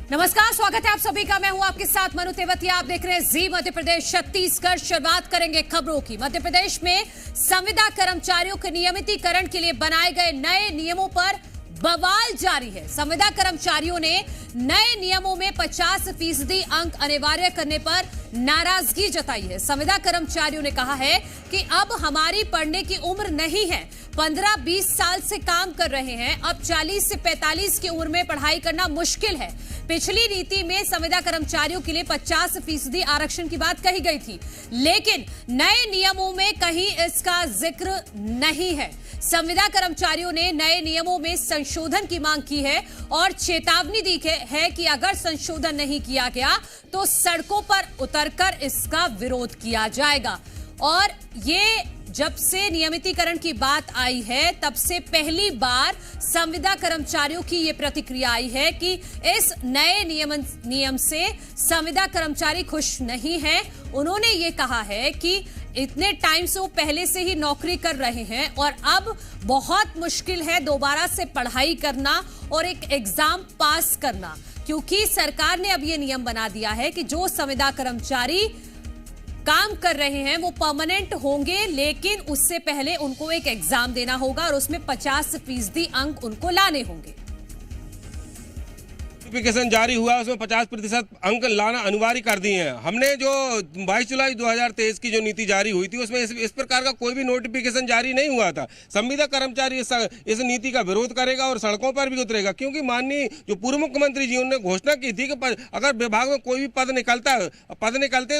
नमस्कार, स्वागत है आप सभी का। मैं हूं आपके साथ मनु तेवतिया। आप देख रहे हैं जी मध्य प्रदेश छत्तीसगढ़। शुरुआत करेंगे खबरों की। मध्य प्रदेश में संविदा कर्मचारियों के नियमितीकरण के लिए बनाए गए नए नियमों पर बवाल जारी है। संविदा कर्मचारियों ने नए नियमों में 50% अंक अनिवार्य करने पर नाराजगी जताई है। संविदा कर्मचारियों ने कहा है कि अब हमारी पढ़ने की उम्र नहीं है। 15-20 साल से काम कर रहे हैं, अब 40 से 45 की उम्र में पढ़ाई करना मुश्किल है। पिछली नीति में संविदा कर्मचारियों के लिए 50% आरक्षण की बात कही गई थी, लेकिन नए नियमों में कहीं इसका जिक्र नहीं है। संविदा कर्मचारियों ने नए नियमों में संशोधन की मांग की है और चेतावनी दी है कि अगर संशोधन नहीं किया गया तो सड़कों पर उतरकर इसका विरोध किया जाएगा। और ये जब से नियमितीकरण की बात आई है तब से पहली बार संविदा कर्मचारियों की ये प्रतिक्रिया आई है कि इस नए नियम से संविदा कर्मचारी खुश नहीं है। उन्होंने ये कहा है कि इतने टाइम से वो पहले से ही नौकरी कर रहे हैं और अब बहुत मुश्किल है दोबारा से पढ़ाई करना और एक एग्जाम पास करना, क्योंकि सरकार ने अब ये नियम बना दिया है कि जो संविदा कर्मचारी काम कर रहे हैं वो परमानेंट होंगे, लेकिन उससे पहले उनको एक एग्जाम देना होगा और उसमें 50% अंक उनको लाने होंगे। नोटिफिकेशन जारी हुआ है, उसमें 50% अंक लाना अनिवार्य कर दिए हैं। हमने जो 22 जुलाई 2023 की जो नीति जारी हुई थी उसमें इस प्रकार का कोई भी नोटिफिकेशन जारी नहीं हुआ था। संविदा कर्मचारी इस नीति का विरोध करेगा और सड़कों पर भी उतरेगा, क्योंकि माननीय जो पूर्व मुख्यमंत्री जी उन्होंने घोषणा की थी कि अगर विभाग में कोई भी पद निकलते हैं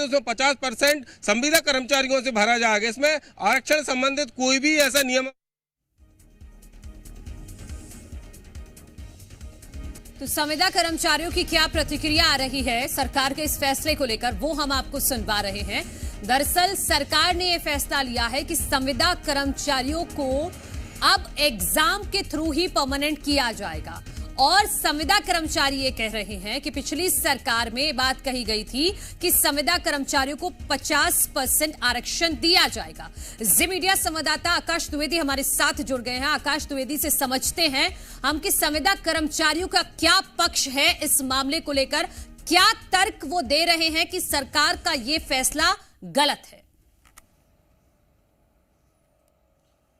तो उसमें 50% संविदा कर्मचारियों से भरा जाएगा। इसमें आरक्षण संबंधित कोई भी ऐसा नियम। तो संविदा कर्मचारियों की क्या प्रतिक्रिया आ रही है सरकार के इस फैसले को लेकर, वो हम आपको सुनवा रहे हैं। दरअसल सरकार ने यह फैसला लिया है कि संविदा कर्मचारियों को अब एग्जाम के थ्रू ही परमानेंट किया जाएगा। और संविदा कर्मचारी ये कह रहे हैं कि पिछली सरकार में बात कही गई थी कि संविदा कर्मचारियों को 50% आरक्षण दिया जाएगा। जी मीडिया संवाददाता आकाश द्विवेदी हमारे साथ जुड़ गए हैं। आकाश द्विवेदी से समझते हैं हम कि संविदा कर्मचारियों का क्या पक्ष है इस मामले को लेकर, क्या तर्क वो दे रहे हैं कि सरकार का ये फैसला गलत है।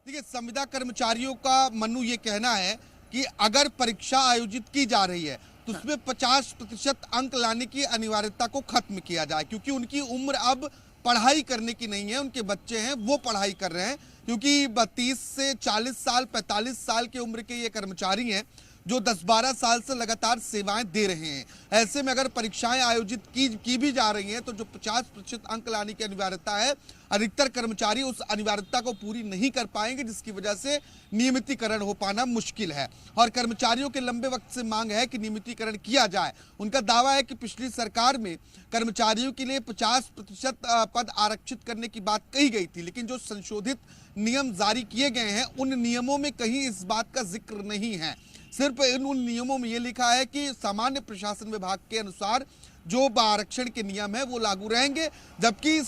देखिए, संविदा कर्मचारियों का मनु ये कहना है कि अगर परीक्षा आयोजित की जा रही है तो उसमें 50% अंक लाने की अनिवार्यता को खत्म किया जाए, क्योंकि उनकी उम्र अब पढ़ाई करने की नहीं है। उनके बच्चे हैं वो पढ़ाई कर रहे हैं, क्योंकि 32 से 40 साल 45 साल की उम्र के ये कर्मचारी हैं जो 10-12 साल से लगातार सेवाएं दे रहे हैं। ऐसे में अगर परीक्षाएं आयोजित की भी जा रही हैं तो जो 50% अंक लाने की अनिवार्यता है, अधिकतर कर्मचारी उस अनिवार्यता को पूरी नहीं कर पाएंगे, जिसकी वजह से नियमितीकरण हो पाना मुश्किल है। और कर्मचारियों के लंबे वक्त से मांग है कि नियमितीकरण किया जाए। उनका दावा है कि पिछली सरकार में कर्मचारियों के लिए 50% पद आरक्षित करने की बात कही गई थी, लेकिन जो संशोधित नियम जारी किए गए हैं उन नियमों में कहीं इस बात का जिक्र नहीं है। सिर्फ उन नियमों में यह लिखा है कि सामान्य प्रशासन विभाग के अनुसार जो आरक्षण के नियम है वो लागू रहेंगे, जबकि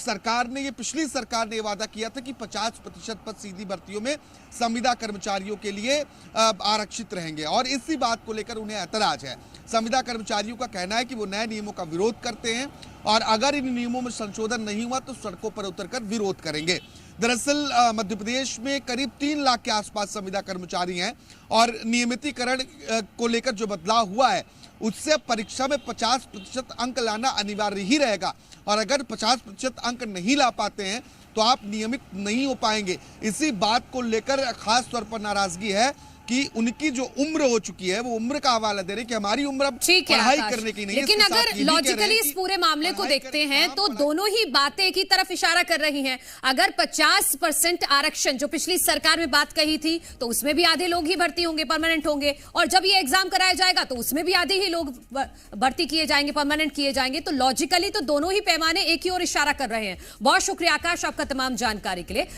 पिछली सरकार ने वादा किया था कि 50% पद सीधी भर्तियों में संविदा कर्मचारियों के लिए आरक्षित रहेंगे। और इसी बात को लेकर उन्हें ऐतराज है। संविदा कर्मचारियों का कहना है कि वो नए नियमों का विरोध करते हैं और अगर इन नियमों में संशोधन नहीं हुआ तो सड़कों पर उतरकर विरोध करेंगे। दरअसल मध्य प्रदेश में करीब 3 लाख के आसपास संविदा कर्मचारी हैं और नियमितीकरण को लेकर जो बदलाव हुआ है उससे परीक्षा में 50% अंक लाना अनिवार्य ही रहेगा। और अगर 50% अंक नहीं ला पाते हैं तो आप नियमित नहीं हो पाएंगे। इसी बात को लेकर खास तौर पर नाराजगी है कि उनकी जो उम्र हो चुकी है वो उम्र का हवाला दे रहे कि हमारी उम्र अब पढ़ाई करने की नहीं है। लेकिन अगर लॉजिकली इस पूरे मामले को देखते हैं तो दोनों ही बातें एक ही तरफ इशारा कर रही हैं। अगर 50% आरक्षण जो पिछली सरकार में बात कही थी तो उसमें भी आधे लोग ही भर्ती होंगे, परमानेंट होंगे, और जब ये एग्जाम कराया जाएगा तो उसमें भी आधे ही लोग भर्ती किए जाएंगे, परमानेंट किए जाएंगे। तो लॉजिकली तो दोनों ही पैमाने एक ही ओर इशारा कर रहे हैं। बहुत शुक्रिया आकाश आपका तमाम जानकारी के लिए।